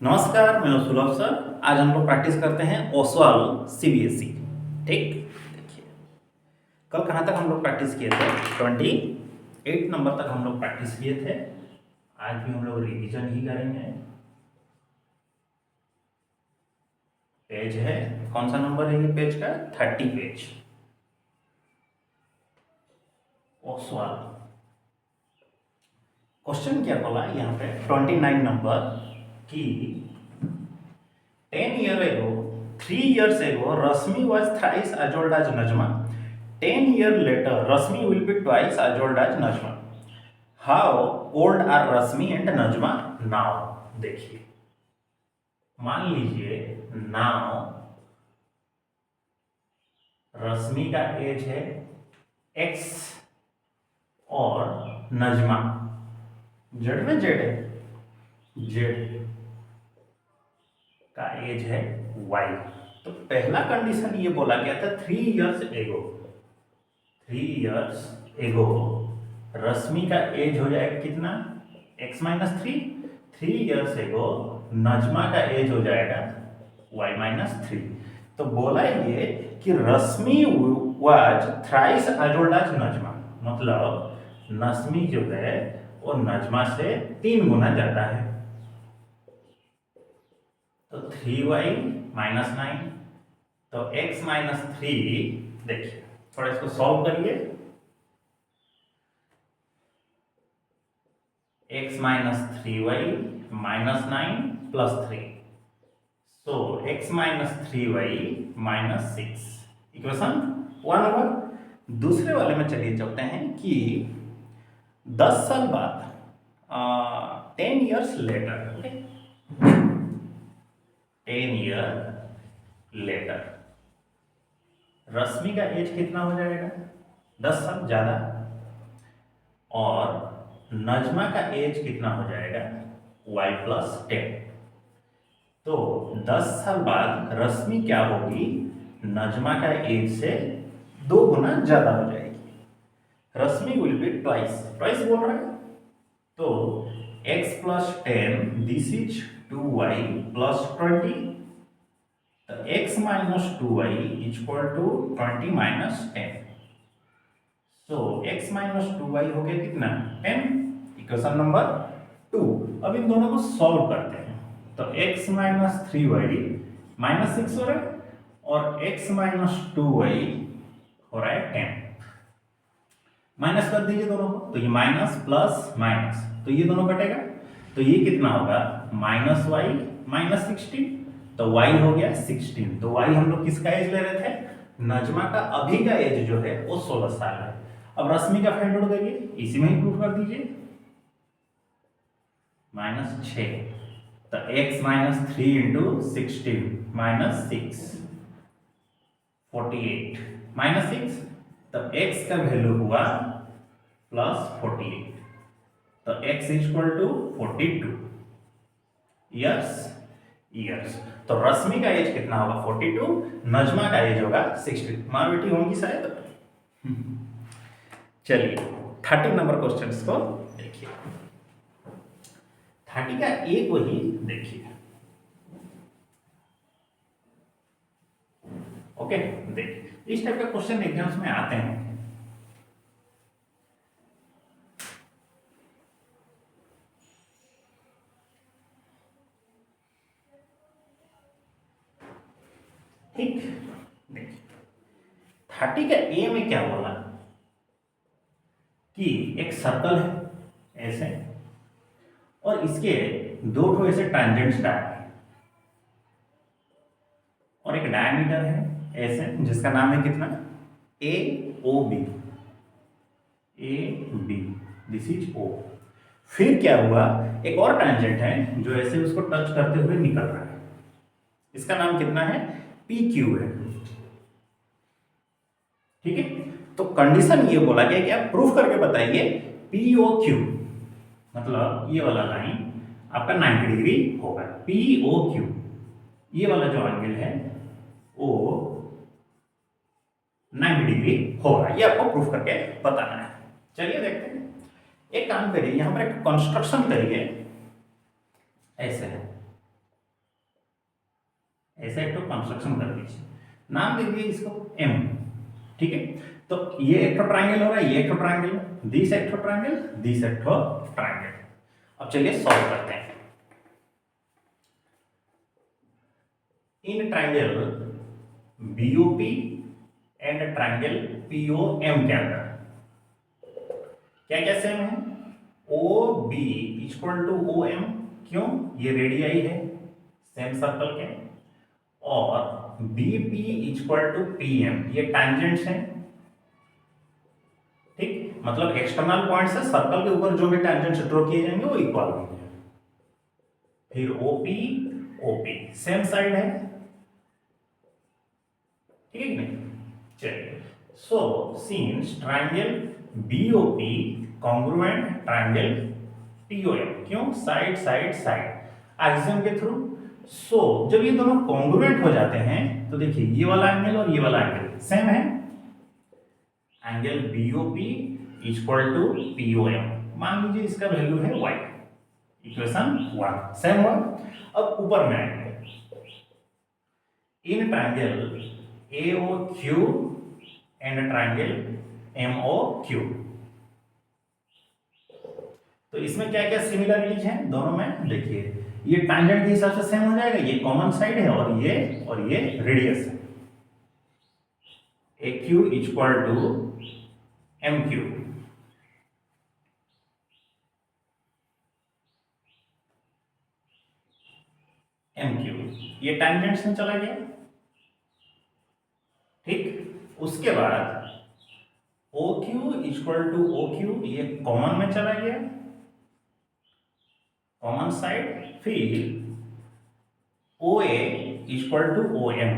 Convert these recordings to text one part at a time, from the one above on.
नमस्कार, मैं सुलभ सर। आज हम लोग प्रैक्टिस करते हैं ओसवाल सीबीएसई। ठीक, देखिए कल कहाँ तक हम लोग प्रैक्टिस किए थे? 28 नंबर तक हम लोग प्रैक्टिस किए थे। आज भी हम लोग रिवीजन ही करेंगे। पेज है, कौन सा नंबर है ये पेज का? 30 पेज। ओसवाल क्वेश्चन क्या बोला यहाँ पे 29 नंबर की 10 years ago, 3 years ago, Rasmi was thrice as old as Najma. 10 years later, Rasmi will be twice as old as Najma. How old are Rasmi and Najma now? देखिए, मान लीजिए now रश्मि का as है x और Najma Z में Z है, Z का as है y। तो पहला कंडीशन ये बोला गया था 3 years एगो, 3 years एगो रश्मि का एज हो जाएगा कितना? x माइनस 3 years एगो नजमा का एज हो जाएगा y माइनस 3। तो बोला ये कि Rashmi was thrice as old as Najma, मतलब रश्मि जो है वो नजमा से 3 गुना ज्यादा है। तो 3y माइनस 9, तो x माइनस 3, देखिए थोड़ा इसको सॉल्व करिए। x minus 3y minus 9 plus 3, सो x minus 3y minus 6, equation 1 होगा। दूसरे वाले में चलिए चलते हैं कि 10 साल बाद 10 years later, okay, 10 year later रश्मि का एज कितना हो जाएगा? 10 साल ज्यादा। और नजमा का एज कितना हो जाएगा? y plus 10। तो 10 साल बाद रश्मि क्या होगी? नजमा का एज से 2 गुना ज्यादा हो जाएगी। Rashmi will be twice, twice बोल रहा है, तो x plus 10, this is 2y plus 20, तो x minus 2y equal to 20 minus 10। So x minus 2y हो गया कितना? 10, इक्वेशन नंबर 2। अब इन दोनों को सॉल्व करते हैं। तो x माइनस 3y माइनस 6 हो रहा है और x माइनस 2y हो रहा है 10। माइनस कर दीजिए दोनों को, तो ये माइनस प्लस माइनस, तो ये दोनों कटेगा, तो ये कितना होगा? माइनस वाई माइनस 16, तो y हो गया 16। तो y हम लोग किसका एज ले रहे थे? नजमा का अभी का एज जो है वो 16 साल है। अब रश्मि का फाइंड आउट करिए, इसी में ही प्रूफ कर दीजिए। माइनस 6, तो x minus 3 into 16 minus 6, 48 minus 6, तो x का वैल्यू हुआ प्लस 48, तो x equal to 42 years. Years तो रश्मि का एज कितना होगा? 42, नजमा का एज होगा 60। माँ बेटी होंगी शायद। चलिए 30 नंबर क्वेश्चन को देखिए। 30 का एक वही देखिए, ओके। देखिए इस टाइप का क्वेश्चन एग्जाम्स में आते हैं। ठीक, देखिए 30 का ए में क्या बोला कि एक सर्कल है ऐसे, और इसके दो ठो ऐसे टैंजेंट्स डाले हैं, और एक डायमीटर है ऐसे जिसका नाम है कितना? A O B, A B, this is O. फिर क्या हुआ? एक और टैंजेंट है जो ऐसे उसको टच करते हुए निकल रहा है, इसका नाम कितना है? पी क्यू है। ठीक है, तो कंडीशन ये बोला गया कि आप प्रूफ करके बताइए पी ओ क्यू, मतलब ये वाला लाइन आपका 90 डिग्री होगा। पी ओ क्यू, ये वाला जो एंगल है वो 90 डिग्री होगा, ये आपको प्रूफ करके बताना है। चलिए देखते हैं। एक काम करिए, यहां पर एक कंस्ट्रक्शन करिए, ऐसे है, ऐसे एक तो कंस्ट्रक्शन कर दीजिए, नाम दे दीजिए इसको एम। ठीक है, तो ये एक तो ट्राइंगल हो रहा है, ये एक तो ट्राइंगल, दिस एक तो ट्राइंगल, दिस एक तो ट्राइंगल। अब चलिए सॉल्व करते हैं। इन triangle BOP and triangle POM के अंदर क्या क्या सेम है? O B equal to O M, क्यों? ये रेडियाई है सेम सर्कल के, और B P equal to P M, ये टैंजेंट्स हैं। ठीक, मतलब एक्सटर्नल पॉइंट से सर्कल के ऊपर जो भी टैंजेंट्स ड्रॉ किए जाएंगे वो इक्वल होंगे। फिर ओपी ओपी सेम साइड है, ठीक है नहीं? चलिए, so since triangle BOP congruent triangle POM, क्यों? साइड साइड साइड एक्सियम के थ्रू। सो जब ये दोनों कॉन्ग्रुएंट हो जाते हैं तो देखिए ये वाला एंगल और ये वाला एंगल सेम है। Angle BOP equal to POM, मान लीजिए इसका वैल्यू है y, इक्वेशन 1 सेम हुआ। अब ऊपर में आएंगे, in triangle AOQ and triangle MOQ, तो इसमें क्या क्या सिमिलरिटीज हैं दोनों में? देखिए ये टैंजेंट के हिसाब से सेम हो जाएगा, ये कॉमन साइड है और ये रेडियस है। AQ equal to MQ, MQ, ये टैंजेंट्स में चला गया। ठीक, उसके बाद OQ इक्वल टू OQ, ये कॉमन में चला गया, कॉमन साइड। फिर OA equal to OM,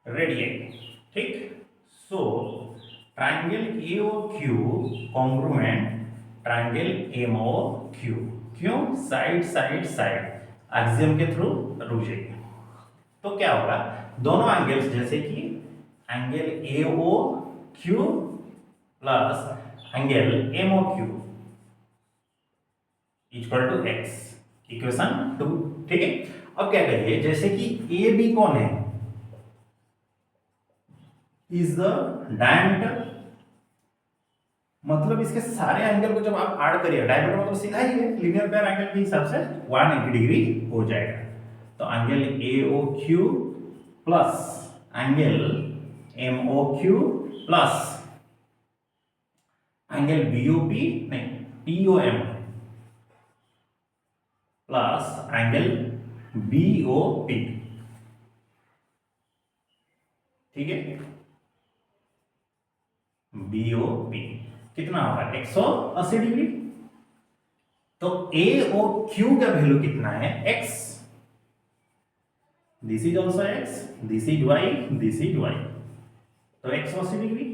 radian. ठीक, so triangle AOQ congruent triangle MOQ, क्यों? साइड साइड साइड एक्सियम के थ्रू रुक जाइए। तो क्या होगा, दोनों एंगल्स जैसे कि angle AOQ plus angle MOQ equal to x, equation 2। ठीक है, अब क्या करिए, जैसे कि AB कौन है? इज द डायमीटर, मतलब इसके सारे एंगल को जब आप ऐड करिए, डायमीटर मतलब सीधा ही है, लीनियर पेयर एंगल के हिसाब से 180 डिग्री हो जाएगा। तो angle AOQ plus angle MOQ plus angle BOP नहीं POM प्लस एंगल BOP, ठीक है? BOP कितना होगा? 180 डिग्री। तो AOQ का वैल्यू कितना है? x, this is also x, this is y, this is y, तो 180 डिग्री।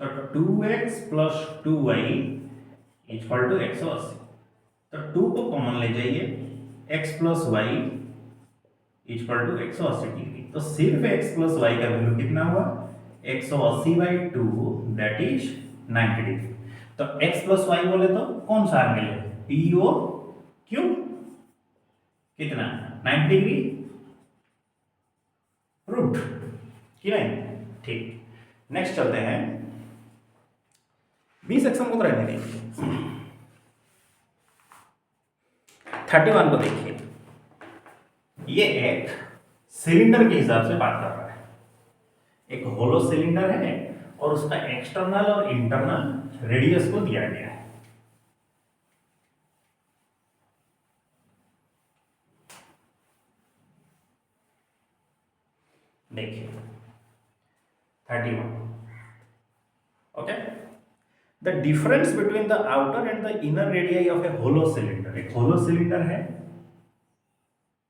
तो 2x plus 2y equal to 180, तो 2 को कॉमन ले जाइए, x प्लस y इक्वल टू 180 डिग्री। तो सिर्फ x प्लस y का वैल्यू कितना हुआ? 180/2, दैट इज 90 डिग्री। तो x प्लस y बोले तो कौन सा एंगल है? POQ, कितना? 90 डिग्री, प्रूव्ड कि नहीं? ठीक, नेक्स्ट चलते हैं। 20 सेक्शन को रहने देखिए, 31 को देखिए। ये एक सिलेंडर के हिसाब से बात कर रहा है, एक होलो सिलेंडर है और उसका एक्सटर्नल और इंटरनल रेडियस को दिया गया है। देखिए 31, okay. The difference between the outer and the inner radii of a hollow cylinder, एक होलो सिलेंडर है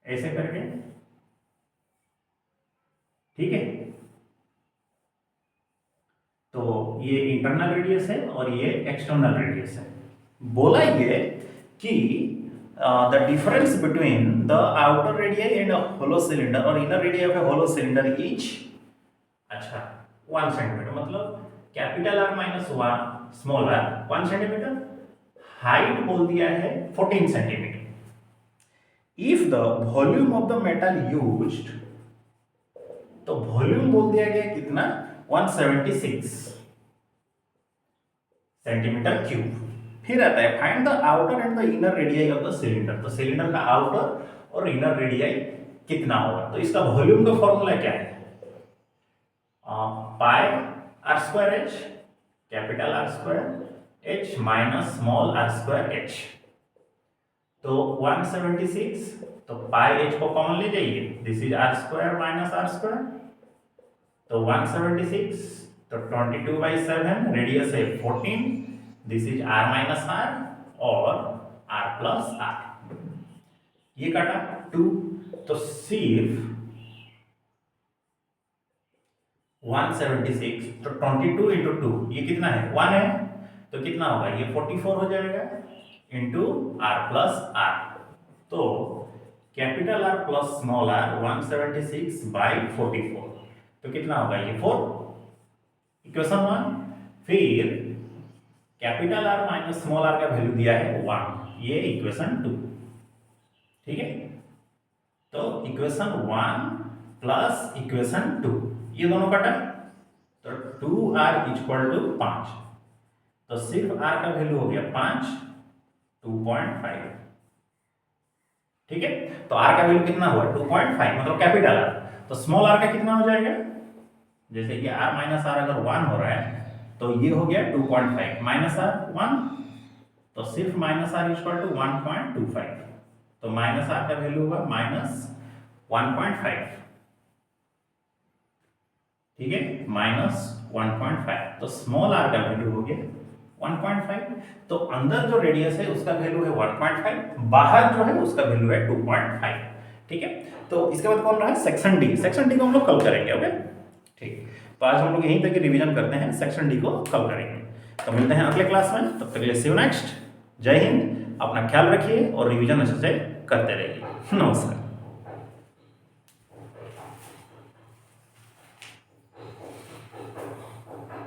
ऐसे करके, ठीक है? तो ये इंटरनल रेडियस है और ये एक्सटर्नल रेडियस है। बोला ये कि the difference between the outer radii and a hollow cylinder और inner radii of a hollow cylinder is, अच्छा, 1 सेंटीमीटर, मतलब capital R minus 1 small r 1 centimetre, height बोल दिया है 14 centimetre. If the volume of the metal used, तो volume बोल दिया गया कितना 176 सेंटीमीटर क्यूब। फिर आता है find the outer and the inner radii of the cylinder. तो सिलेंडर का आउटर और इनर रेडियाई कितना होगा। तो इसका वॉल्यूम का फॉर्मूला क्या है, pi r square h, capital r square h minus small r square h. तो 176, तो पाई एच को कॉमन ले जाइए, this is r square minus r square, तो 176, तो 22/7, रेडियस है 14, this is r minus are और आर प्लस आर, ये काटा 2, तो सिर्फ 176, तो 22 इंटू 2 ये कितना है 1 है, तो कितना होगा ये 44 हो जाएगा इंटू आर प्लस आर। तो capital R plus small R 176/44, तो कितना होगा ये 4, इक्वेशन 1। फिर capital R minus small R का वैल्यू दिया है 1, ये इक्वेशन 2, ठीक है। तो इक्वेशन 1 प्लस इक्वेशन 2 ये दोनों कटा, तो 2r = 5, तो सिर्फ r का वैल्यू हो गया 5, 2.5, ठीक है। तो r का वैल्यू कितना हुआ 2.5, मतलब कैपिटल R। तो स्मॉल r का कितना हो जाएगा, जैसे कि r माइनस r अगर 1 हो रहा है तो ये हो गया 2.5 माइनस r 1, तो सिर्फ माइनस r = 1.25, तो माइनस r का वैल्यू होगा -1.5, ठीक है, -1.5, तो स्मॉल r का वैल्यू हो गया 1.5। तो अंदर जो रेडियस है उसका वैल्यू है 1.5, बाहर जो है उसका वैल्यू है 2.5, ठीक है। तो इसके बाद कौन रहा है सेक्शन डी। सेक्शन डी को हम लोग कल करेंगे, ओके, ठीक। तो आज हम लोग यहीं तक रिवीजन करते हैं, सेक्शन डी को कल करेंगे। तो मिलते हैं अगले क्लास में, तब तक के लिए सी यू नेक्स्ट। जय हिंद, अपना ख्याल रखिए और रिवीजन अच्छे से करते रहिए। नमस्कार।